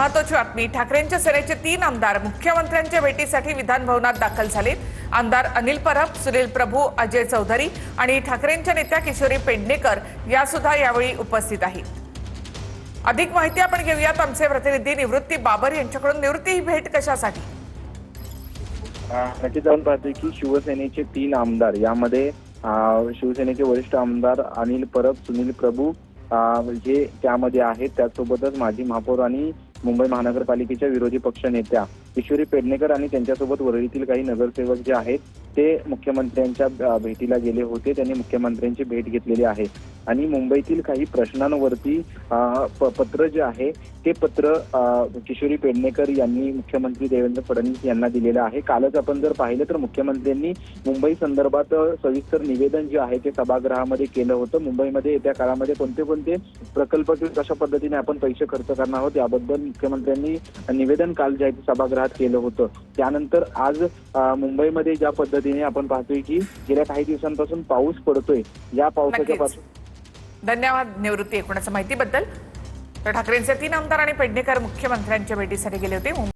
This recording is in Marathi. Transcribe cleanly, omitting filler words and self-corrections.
महत्वाची बातमी। ठाकरेंच्या सेनेचे 3 आमदार मुख्यमंत्र्यांच्या भेटीसाठी विधान भवनात दाखल झाले। आमदार अनिल परब, सुनील प्रभू, अजय चौधरी आणि ठाकरेंच्या नेत्या किशोरी पेडणेकर या सुद्धा यावेळी उपस्थित आहेत। अधिक माहिती आपण घेऊयात आमचे प्रतिनिधी निवृत्ती बाबर यांच्याकडून। निवृत्ती, ही भेट कशासाठी? नक्कीच आपण पाहतोय की शिवसेनेचे 3 आमदार, यामध्ये शिवसेनेचे वरिष्ठ आमदार अनिल परब, सुनील प्रभू जे त्यामध्ये आहेत। त्यासोबतच माजी महापौर आणि मुंबई महानगरपालिकेच्या विरोधी पक्ष नेत्या किशोरी पेडणेकर आणि त्यांच्यासोबत वरळीतील काही नगरसेवक जे आहेत ते मुख्यमंत्र्यांच्या भेटीला गेले होते। त्यांनी मुख्यमंत्र्यांची भेट घेतलेली आहे आणि मुंबईतील काही प्रश्नांवरती पत्र जे आहे ते पत्र किशोरी पेडणेकर यांनी मुख्यमंत्री देवेंद्र फडणवीस यांना दिलेलं आहे। कालच आपण जर पाहिलं तर मुख्यमंत्र्यांनी मुंबई संदर्भात सविस्तर निवेदन जे आहे ते सभागृहामध्ये केलं होतं। मुंबईमध्ये येत्या काळामध्ये कोणते कोणते प्रकल्प किंवा कशा पद्धतीने आपण पैसे खर्च करणार आहोत याबद्दल मुख्यमंत्र्यांनी निवेदन काल जे आहे ते सभागृहात केलं होतं। त्यानंतर आज मुंबईमध्ये ज्या पद्धतीने आपण पाहतोय की गेल्या काही दिवसांपासून पाऊस पडतोय, या पावसाच्या पासून धन्यवाद निवृत्ती एकूणच माहितीबद्दल। तर ठाकरेंचे 3 आमदार आणि पेडणेकर मुख्यमंत्र्यांच्या भेटीसाठी गेले होते।